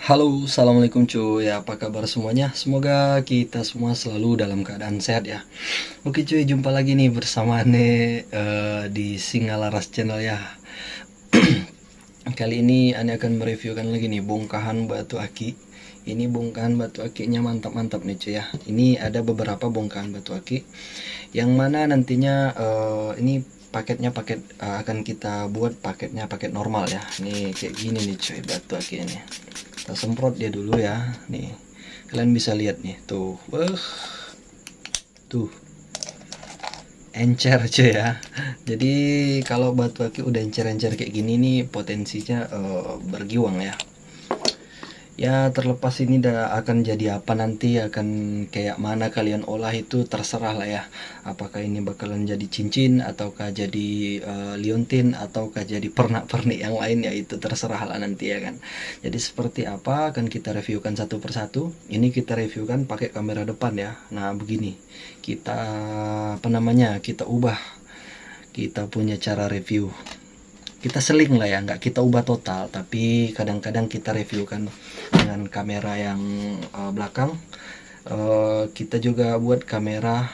Halo, assalamualaikum cuy. Apa kabar semuanya? Semoga kita semua selalu dalam keadaan sehat ya. Oke cuy, jumpa lagi nih bersama Ane di Singalaras Channel ya. Kali ini Ane akan mereviewkan lagi nih bongkahan batu aki. Ini bongkahan batu akinya mantap-mantap nih cuy ya. Ini ada beberapa bongkahan batu aki yang mana nantinya ini paketnya akan kita buat paket normal ya. Nih kayak gini nih cuy batu aki ini. Kita semprot dia dulu ya. Nih kalian bisa lihat nih tuh, tuh encer cuy ya. Jadi kalau batu aki udah encer-encer kayak gini nih potensinya bergiwang ya. Ya terlepas ini akan jadi apa nanti, akan kayak mana kalian olah itu terserah lah ya. Apakah ini bakalan jadi cincin ataukah jadi liontin ataukah jadi pernak-pernik yang lain, ya itu terserah lah nanti ya kan. Jadi seperti apa akan kita reviewkan satu persatu. Ini kita reviewkan pakai kamera depan ya. Nah begini kita kita ubah kita punya cara review. Kita seling lah ya, nggak kita ubah total, tapi kadang-kadang kita reviewkan dengan kamera yang belakang. Kita juga buat kamera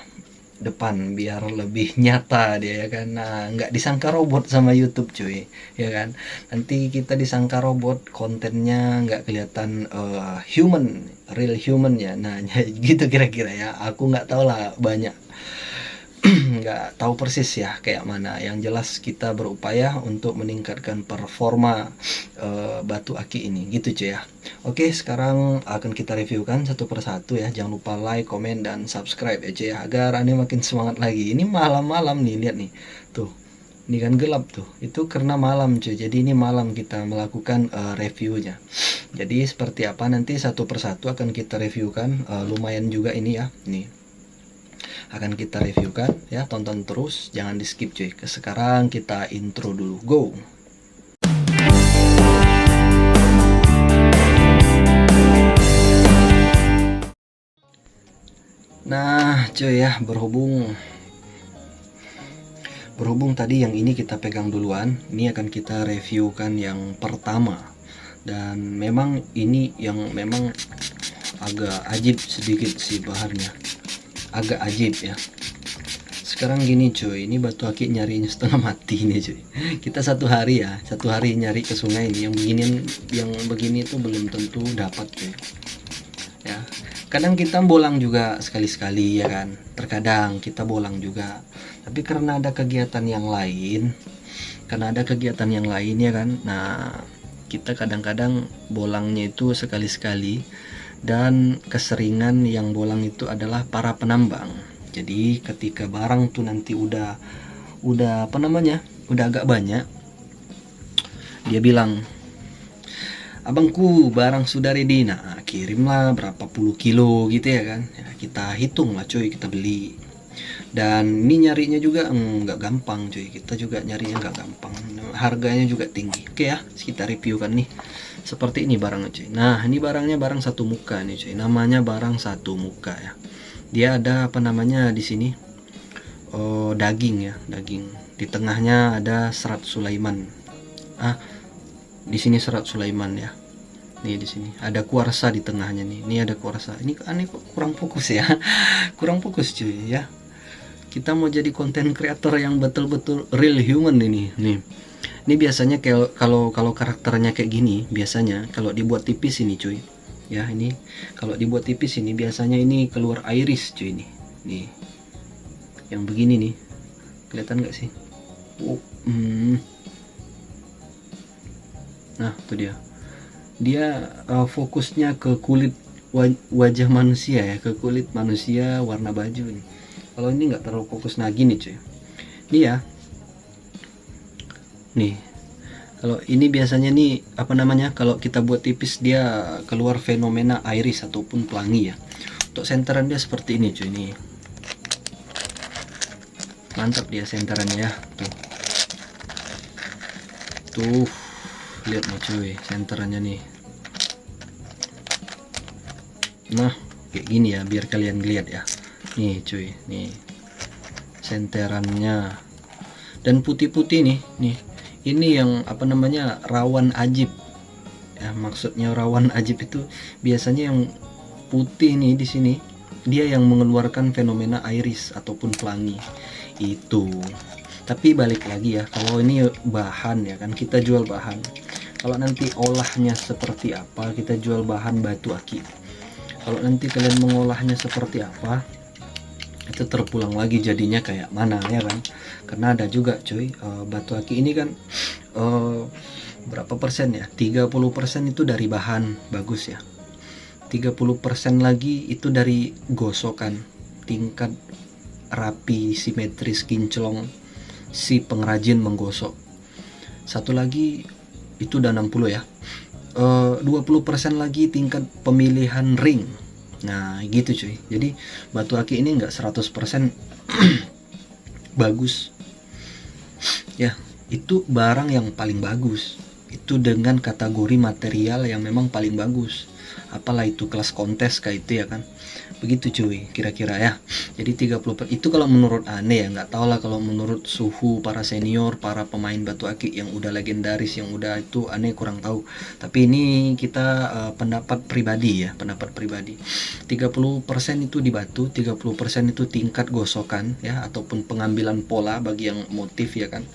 depan biar lebih nyata dia ya kan. Nah nggak disangka robot sama YouTube cuy ya kan. Nanti kita disangka robot, kontennya nggak kelihatan real human ya. Nah gitu kira-kira ya, aku nggak tahu lah banyak. Nggak tahu persis ya kayak mana. Yang jelas kita berupaya untuk meningkatkan performa batu aki ini gitu cuy ya. Oke, sekarang akan kita reviewkan satu persatu ya. Jangan lupa like, komen, dan subscribe ya cuy ya, agar Anda makin semangat lagi. Ini malam-malam nih, lihat nih tuh, ini kan gelap tuh, itu karena malam cuy. Jadi ini malam kita melakukan reviewnya. Jadi seperti apa nanti satu persatu akan kita reviewkan. Lumayan juga ini ya, nih akan kita reviewkan ya. Tonton terus, jangan di skip cuy. Sekarang kita intro dulu, go. Nah cuy ya, berhubung tadi yang ini kita pegang duluan, ini akan kita reviewkan yang pertama. Dan memang ini yang memang agak ajib sedikit sih bahannya, agak ajib ya. Sekarang gini cuy, ini batu aki nyarinya setengah mati nih cuy. Kita satu hari nyari ke sungai ini. Yang begini tuh belum tentu dapat cuy ya. Kadang kita bolang juga sekali-sekali ya kan, terkadang kita bolang juga, tapi karena ada kegiatan yang lain ya kan. Nah kita kadang-kadang bolangnya itu sekali-sekali, dan keseringan yang bolang itu adalah para penambang. Jadi ketika barang tuh nanti udah udah agak banyak, dia bilang, abangku barang sudah ready, nah kirimlah berapa puluh kilo gitu ya kan ya, kita hitung lah cuy, kita beli. Dan ini nyarinya juga nggak gampang cuy, kita juga nyarinya nggak gampang, harganya juga tinggi. Oke ya, kita review kan nih seperti ini barangnya cuy. Nah ini barangnya barang satu muka nih cuy, namanya barang satu muka ya. Dia ada di sini daging ya, daging di tengahnya ada serat Sulaiman. Di sini serat Sulaiman ya. Nih di sini ada kuarsa di tengahnya nih. Ini ada kuarsa. Ini aneh kok kurang fokus ya. Kurang fokus cuy ya. Kita mau jadi konten kreator yang betul-betul real human ini. Nih. Ini biasanya kalau karakternya kayak gini, biasanya kalau dibuat tipis ini cuy. Ya, ini kalau dibuat tipis ini biasanya ini keluar iris cuy ini. Nih. Yang begini nih. Kelihatan nggak sih? Nah, itu dia. Dia fokusnya ke kulit wajah manusia ya, ke kulit manusia, warna baju nih. Kalau ini nggak terlalu fokus. Nah gini cuy, ini ya, nih kalau ini biasanya nih kalau kita buat tipis dia keluar fenomena iris ataupun pelangi ya. Untuk senteran dia seperti ini cuy, nih mantap dia senterannya ya. Tuh lihat nih cuy senterannya nih. Nah kayak gini ya, biar kalian lihat ya. Nih cuy, nih senterannya, dan putih-putih nih. Ini yang rawan ajib Ya, maksudnya rawan ajib itu biasanya yang putih nih di sini, dia yang mengeluarkan fenomena iris ataupun pelangi itu. Tapi balik lagi ya, kalau ini bahan ya kan, kita jual bahan. Kalau nanti olahnya seperti apa, kita jual bahan batu aki. Kalau nanti kalian mengolahnya seperti apa, itu terpulang lagi jadinya kayak mana ya kan. Karena ada juga cuy, batu aki ini kan berapa persen ya, 30% itu dari bahan bagus ya, 30% lagi itu dari gosokan, tingkat rapi, simetris, kinclong si pengrajin menggosok. Satu lagi itu udah 60 ya, 20% lagi tingkat pemilihan ring. Nah gitu cuy. Jadi batu aki ini enggak 100% bagus ya, itu barang yang paling bagus itu dengan kategori material yang memang paling bagus, apalah itu kelas kontes kayak itu ya kan. Begitu cuy kira-kira ya. Jadi 30 itu kalau menurut aneh ya, nggak tahu lah kalau menurut suhu para senior, para pemain batu aki yang udah legendaris, yang udah itu aneh kurang tahu. Tapi ini kita pendapat pribadi ya, pendapat pribadi. 30% itu di batu, 30% itu tingkat gosokan ya, ataupun pengambilan pola bagi yang motif ya kan.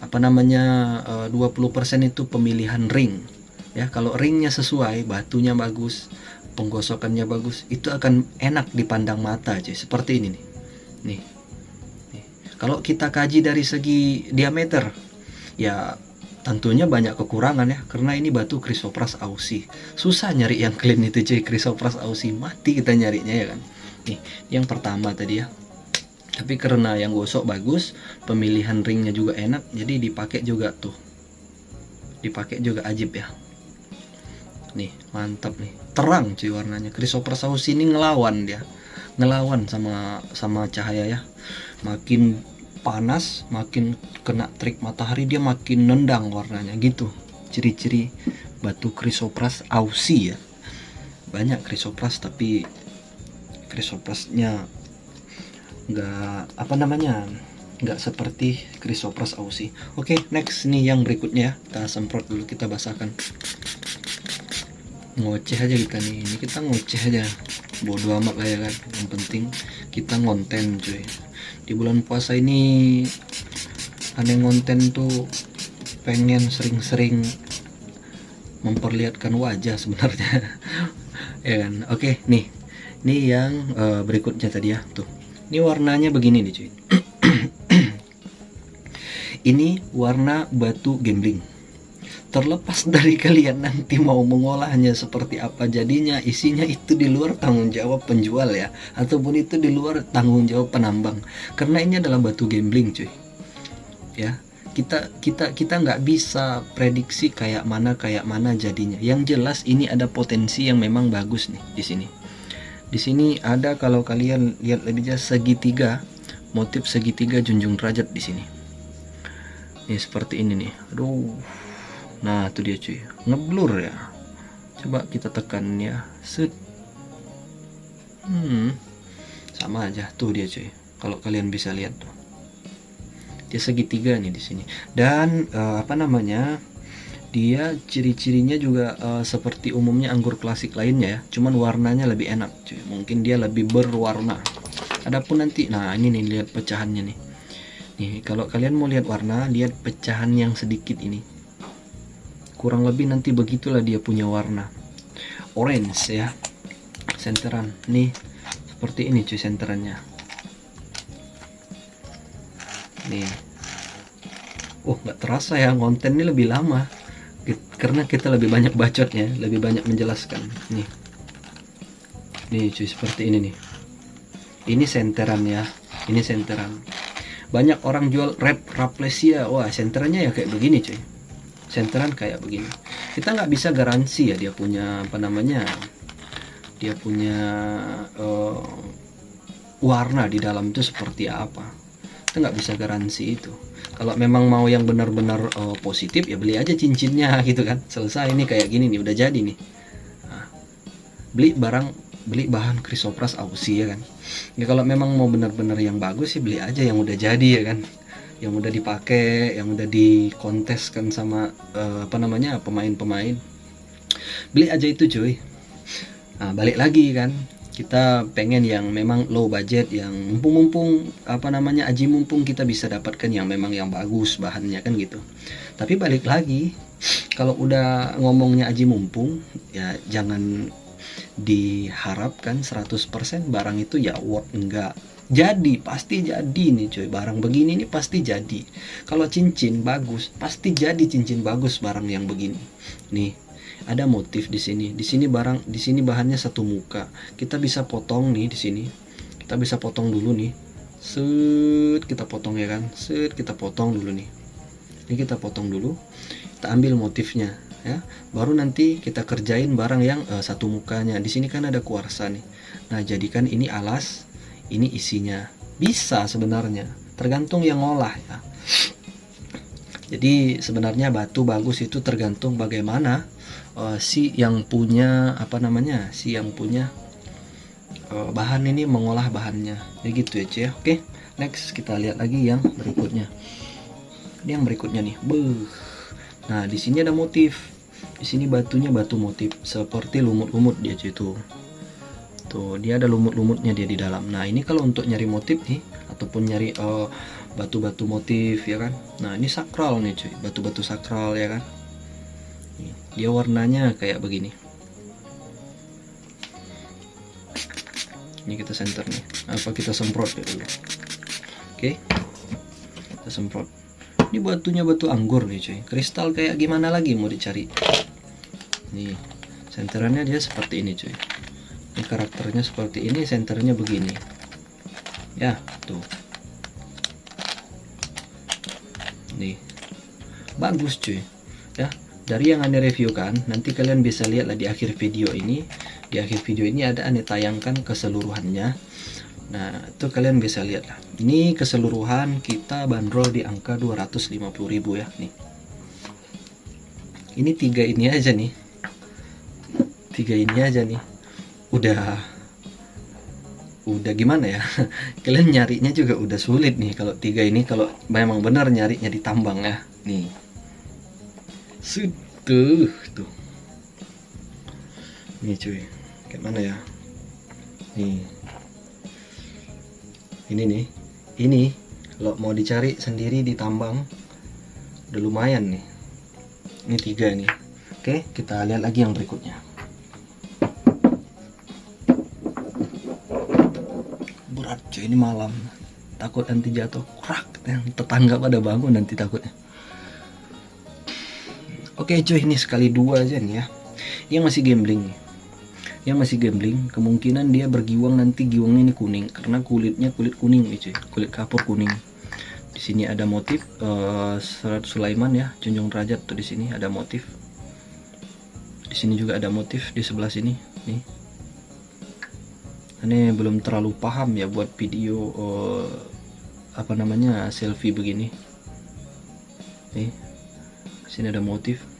Apa namanya, 20% itu pemilihan ring ya. Kalau ringnya sesuai, batunya bagus, penggosokannya bagus, itu akan enak dipandang mata aja seperti ini nih. Kalau kita kaji dari segi diameter ya tentunya banyak kekurangan ya, karena ini batu Chrysoprase ausi. Susah nyari yang clean itu cuy, Chrysoprase ausi, mati kita nyarinya ya kan. Nih yang pertama tadi ya. Tapi karena yang gosok bagus, pemilihan ringnya juga enak, jadi dipakai juga tuh, dipakai juga ajib ya. Nih mantap nih, terang cuy warnanya. Chrysoprase ausi ini ngelawan dia, ngelawan sama cahaya ya. Makin panas, makin kena trik matahari, dia makin nendang warnanya gitu. Ciri-ciri batu Chrysoprase ausi ya. Banyak Chrysoprase tapi Chrysoprase-nya nggak apa namanya, nggak seperti Chrysoprase ausi. Oke, next nih yang berikutnya ya. Kita semprot dulu, kita basahkan. Ngoceh aja kita nih, ini kita ngoceh aja, bodo amat lah ya kan. Yang penting kita ngonten cuy. Di bulan puasa ini aneh ngonten tuh pengen sering-sering memperlihatkan wajah sebenarnya ya kan. Oke nih, ini yang berikutnya tadi ya tuh. Ini warnanya begini nih cuy. Ini warna batu gambling. Terlepas dari kalian nanti mau mengolahnya seperti apa jadinya, isinya itu di luar tanggung jawab penjual ya, ataupun itu di luar tanggung jawab penambang. Karena ini adalah batu gambling cuy. Ya, kita nggak bisa prediksi kayak mana jadinya. Yang jelas ini ada potensi yang memang bagus nih di sini. Di sini ada, kalau kalian lihat lebih jelas, segitiga, motif segitiga junjung derajat di sini. Nih seperti ini nih. Aduh. Nah, itu dia cuy. Ngeblur ya. Coba kita tekan ya. Set. Sama aja tuh dia cuy. Kalau kalian bisa lihat tuh. Dia segitiga nih di sini. Dan apa namanya? Dia ciri-cirinya juga seperti umumnya anggur klasik lainnya ya, cuman warnanya lebih enak cuy. Mungkin dia lebih berwarna. Adapun nanti, nah ini nih lihat pecahannya nih. Nih kalau kalian mau lihat warna, lihat pecahan yang sedikit ini. Kurang lebih nanti begitulah dia punya warna. Orange ya. Senteran nih seperti ini cuy senterannya. Nih. Oh nggak terasa ya, konten ini lebih lama. Karena kita lebih banyak bacotnya, lebih banyak menjelaskan. Nih cuy seperti ini nih. Ini senteran ya, ini senteran. Banyak orang jual red Raplesia, wah senterannya ya kayak begini cuy. Senteran kayak begini. Kita nggak bisa garansi ya dia punya apa namanya, dia punya warna di dalam itu seperti apa. Kita nggak bisa garansi itu. Kalau memang mau yang benar-benar positif ya beli aja cincinnya gitu kan, selesai. Ini kayak gini nih udah jadi nih. Nah, beli bahan Chrysoprase ausi ya kan. Ya kalau memang mau benar-benar yang bagus sih beli aja yang udah jadi ya kan, yang udah dipakai, yang udah dikonteskan sama apa namanya pemain-pemain. beli aja itu cuy. Nah, balik lagi kan, kita pengen yang memang low budget, yang mumpung apa namanya, aji mumpung kita bisa dapatkan yang memang yang bagus bahannya kan gitu. Tapi balik lagi, kalau udah ngomongnya aji mumpung ya jangan diharapkan 100% barang itu ya worth. Enggak jadi, pasti jadi nih cuy, barang begini nih pasti jadi. Kalau cincin bagus pasti jadi cincin bagus barang yang begini nih. Ada motif di sini, barang di sini bahannya satu muka, kita bisa potong nih di sini, kita bisa potong dulu nih, set kita potong ya kan, set kita potong dulu nih, ini kita potong dulu, kita ambil motifnya ya, baru nanti kita kerjain barang yang satu mukanya. Di sini kan ada kuarsa nih, nah jadikan ini alas, ini isinya. Bisa sebenarnya, tergantung yang ngolah ya. Jadi sebenarnya batu bagus itu tergantung bagaimana si yang punya apa namanya, si yang punya bahan ini mengolah bahannya. Ya gitu ya cuy ya. Oke, next kita lihat lagi yang berikutnya. Ini yang berikutnya nih. Nah di sini ada motif. Di sini batunya batu motif seperti lumut-lumut dia cuy tuh. Tuh dia ada lumut-lumutnya dia di dalam. Nah ini kalau untuk nyari motif nih ataupun nyari batu-batu motif ya kan. Nah ini sakral nih cuy, batu-batu sakral ya kan. Dia warnanya kayak begini. Ini kita center nih. Apa kita semprot ya dulu. Oke. Kita semprot. Ini batunya batu anggur nih cuy. Kristal kayak gimana lagi mau dicari. Nih, senterannya dia seperti ini cuy. Ini karakternya seperti ini, senternya begini. Ya, tuh. Nih. Bagus cuy. Ya. Dari yang Ane reviewkan, nanti kalian bisa lihat lah di akhir video ini. Di akhir video ini ada Ane tayangkan keseluruhannya. Nah, itu kalian bisa lihat lah. Ini keseluruhan kita bandrol di angka 250.000 ya nih. Ini tiga ini aja nih. Tiga ini aja nih. Udah gimana ya? Kalian nyarinya juga udah sulit nih kalau tiga ini, kalau memang benar nyarinya di tambang ya. Nih. Tuh ini cuy, kayak mana ya, nih ini nih, ini kalau mau dicari sendiri di tambang udah lumayan nih. Ini tiga nih. Oke, kita lihat lagi yang berikutnya. Berat cuy, ini malam takut nanti jatuh krak, tetangga pada bangun nanti takutnya. Oke cuy, ini sekali dua aja nih ya. Yang masih gambling nih. Yang masih gambling, kemungkinan dia bergiwang nanti giwangnya ini kuning karena kulitnya kulit kuning nih cuy, kulit kapur kuning. Di sini ada motif Serat Sulaiman ya, Junjung Derajat tuh di sini ada motif. Di sini juga ada motif di sebelah sini nih. Ini belum terlalu paham ya buat video apa namanya selfie begini. Nih. Sini ada motif.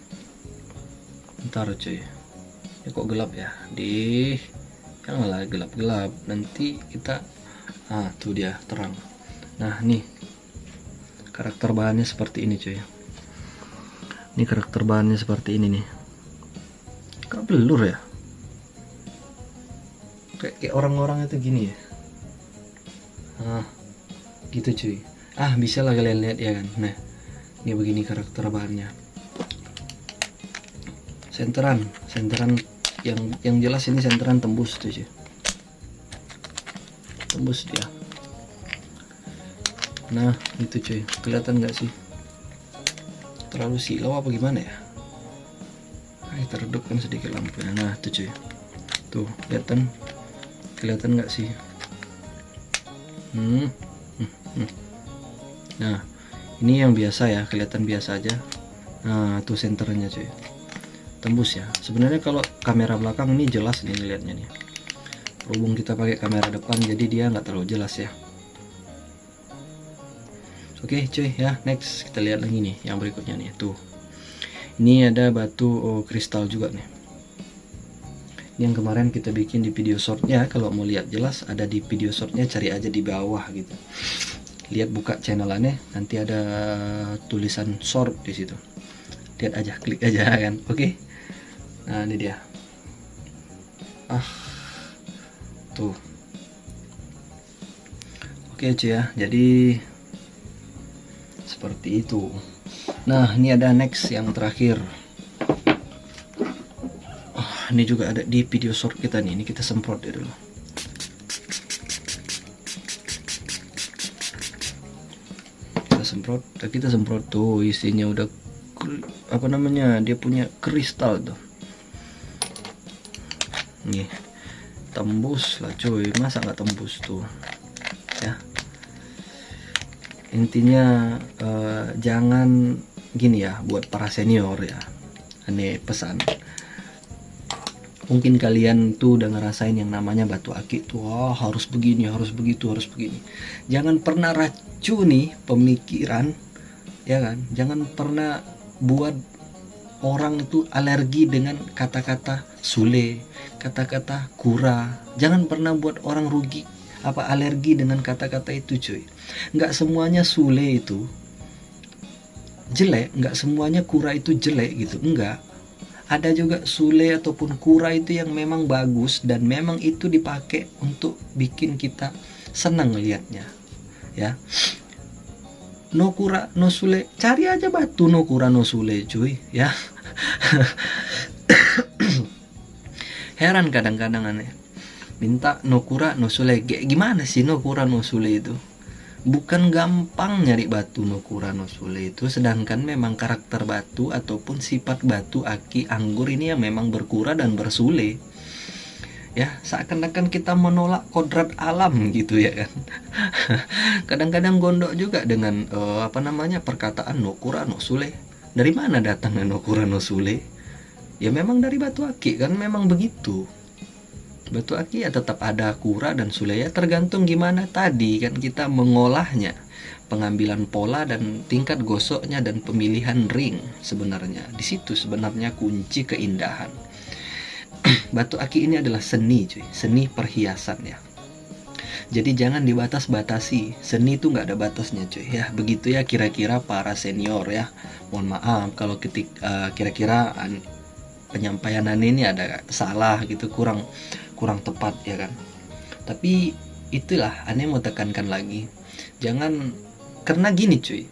Ntar cuy, ini kok gelap ya, janganlah gelap-gelap, nanti kita tuh dia terang. Nah nih karakter bahannya seperti ini cuy. Ini karakter bahannya seperti ini nih. Kok blur ya, kayak orang-orang itu gini ya. Gitu cuy. Bisa lah kalian lihat ya kan. Nah ini begini karakter bahannya. Senteran yang jelas ini senteran tembus tuh cuy. Tembus dia. Nah itu cuy, kelihatan nggak sih? Terlalu silau apa gimana ya? Teredupkan sedikit lampunya. Nah tuh cuy, tuh kelihatan nggak sih? Nah ini yang biasa ya, kelihatan biasa aja. Nah tuh senternya cuy, tembus ya. Sebenarnya kalau kamera belakang ini jelas nih lihatnya nih. Berhubung kita pakai kamera depan jadi dia nggak terlalu jelas ya. Oke cuy ya, next kita lihat lagi nih yang berikutnya nih. Tuh ini ada batu kristal juga nih. Ini yang kemarin kita bikin di video shortnya. Kalau mau lihat jelas ada di video shortnya, cari aja di bawah gitu. Lihat buka channelannya, nanti ada tulisan short di situ. Lihat aja, klik aja kan. Oke. Nah ini dia. Tuh. Oke cuy ya, jadi seperti itu. Nah ini ada next yang terakhir. Ini juga ada di video short kita nih. Ini kita semprot ya dulu. Kita semprot tuh, isinya udah apa namanya, dia punya kristal tuh. Nih tembus lah cuy, masa nggak tembus tuh ya. Intinya jangan gini ya, buat para senior ya, ini pesan. Mungkin kalian tuh udah ngerasain yang namanya batu aki tuh, harus begini, harus begitu, harus begini. Jangan pernah racuni pemikiran, ya kan? Jangan pernah buat orang itu alergi dengan kata-kata sule, kata-kata kura. Jangan pernah buat orang rugi alergi dengan kata-kata itu cuy. Nggak semuanya sule itu jelek, nggak semuanya kura itu jelek gitu, enggak. Ada juga sule ataupun kura itu yang memang bagus dan memang itu dipakai untuk bikin kita senang lihatnya ya. No kura no sule, cari aja batu no kura no sule cuy ya. Heran kadang-kadang aneh, minta no kura no sule. Gimana sih no kura no sule itu? Bukan gampang nyari batu no kura no sule itu, sedangkan memang karakter batu ataupun sifat batu aki anggur ini yang memang berkura dan bersule ya. Seakan-akan kita menolak kodrat alam gitu ya kan. Kadang-kadang gondok juga dengan perkataan no kura no sule. Dari mana datangnya no kura no sule? Ya memang dari batu aki kan, memang begitu. Batu aki ya tetap ada kura dan sule ya, tergantung gimana tadi kan kita mengolahnya, pengambilan pola dan tingkat gosoknya dan pemilihan ring. Sebenarnya di situ sebenarnya kunci keindahan. Batu aki ini adalah seni cuy, seni perhiasan ya. Jadi jangan dibatas-batasi, seni itu nggak ada batasnya cuy ya. Begitu ya kira-kira para senior ya. Mohon maaf kalau kira-kira penyampaian ini ada salah gitu, kurang tepat ya kan. Tapi itulah aneh mau tekankan lagi, jangan, karena gini cuy,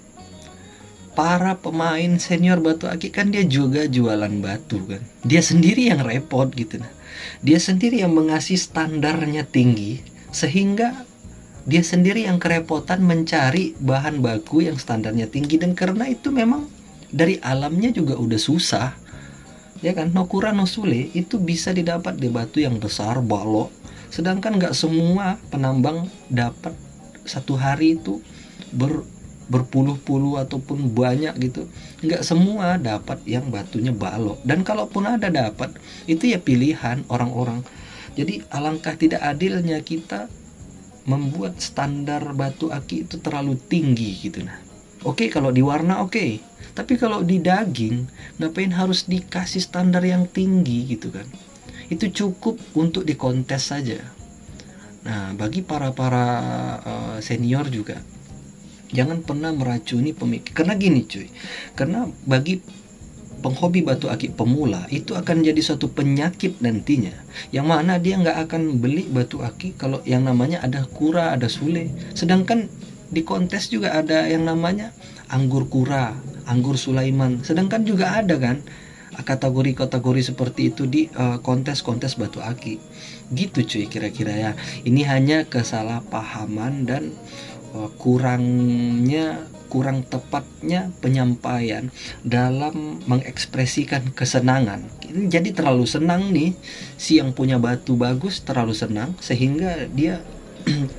para pemain senior batu aki kan dia juga jualan batu kan, dia sendiri yang repot gitu. Nah dia sendiri yang mengasih standarnya tinggi, sehingga dia sendiri yang kerepotan mencari bahan baku yang standarnya tinggi. Dan karena itu memang dari alamnya juga udah susah ya kan. No kura no sule itu bisa didapat di batu yang besar, balok. Sedangkan nggak semua penambang dapat satu hari itu berpuluh-puluh ataupun banyak gitu. Nggak semua dapat yang batunya balok. Dan kalaupun ada dapat, itu ya pilihan orang-orang. Jadi alangkah tidak adilnya kita membuat standar batu aki itu terlalu tinggi gitu. Nah oke, kalau di warna oke. Tapi kalau di daging, ngapain harus dikasih standar yang tinggi gitu kan? Itu cukup untuk dikontes saja. Nah, bagi para senior juga, jangan pernah meracuni pemikir. Karena gini cuy, karena bagi penghobi batu aki pemula itu akan jadi suatu penyakit nantinya, yang mana dia nggak akan beli batu aki kalau yang namanya ada kura, ada sule. Sedangkan di kontes juga ada yang namanya anggur kura, anggur Sulaiman. Sedangkan juga ada kan kategori-kategori seperti itu di kontes-kontes batu aki. Gitu cuy kira-kira ya. Ini hanya kesalahpahaman dan kurang tepatnya penyampaian dalam mengekspresikan kesenangan. Jadi terlalu senang nih si yang punya batu bagus, terlalu senang sehingga dia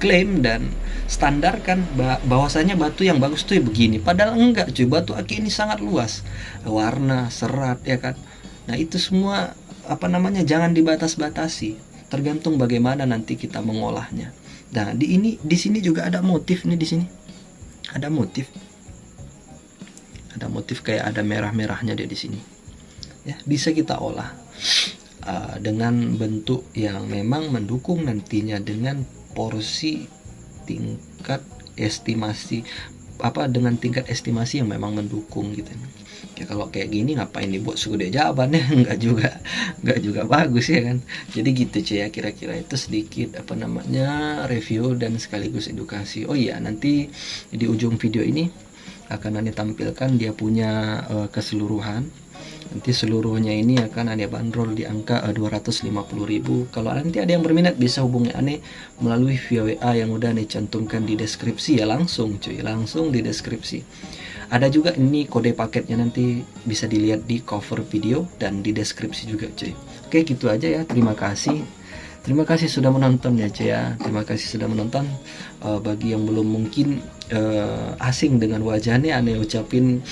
klaim dan standarkan bahwasanya batu yang bagus tuh begini. Padahal enggak cuy, batu aki ini sangat luas, warna, serat ya kan. Nah itu semua jangan dibatas-batasi, tergantung bagaimana nanti kita mengolahnya. Nah di sini juga ada motif nih, di sini ada motif kayak ada merah-merahnya dia di sini ya. Bisa kita olah dengan bentuk yang memang mendukung nantinya dengan porsi tingkat estimasi dengan tingkat estimasi yang memang mendukung gitu. Ya kalau kayak gini ngapain dibuat segede jawabannya, nggak juga bagus ya kan. Jadi gitu cuy ya, kira-kira itu sedikit review dan sekaligus edukasi. Oh iya, nanti di ujung video ini akan Anda tampilkan dia punya keseluruhan. Nanti seluruhnya ini akan Anda bandrol di angka 250.000. Kalau nanti ada yang berminat bisa hubungi Ane melalui via WA yang udah Ane cantumkan di deskripsi ya, langsung cuy, langsung di deskripsi. Ada juga ini kode paketnya, nanti bisa dilihat di cover video dan di deskripsi juga cuy. Oke gitu aja ya, terima kasih. Terima kasih sudah menonton ya cuy ya. Terima kasih sudah menonton. Bagi yang belum mungkin asing dengan wajahnya, Ane ucapin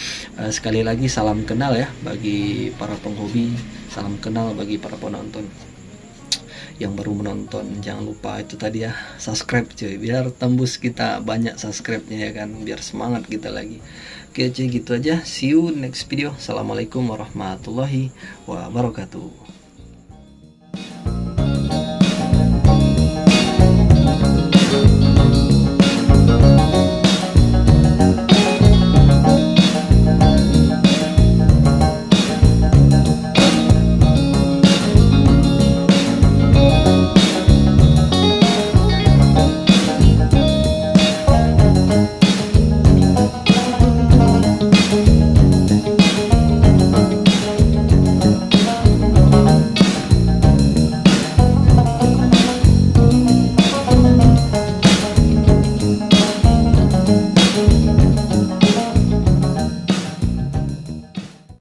sekali lagi salam kenal ya bagi para penghobi, salam kenal bagi para penonton. Yang baru menonton jangan lupa itu tadi ya, subscribe cuy, biar tembus kita banyak subscribe-nya ya kan, biar semangat kita lagi. Oke cuy gitu aja, see you next video. Assalamualaikum warahmatullahi wabarakatuh.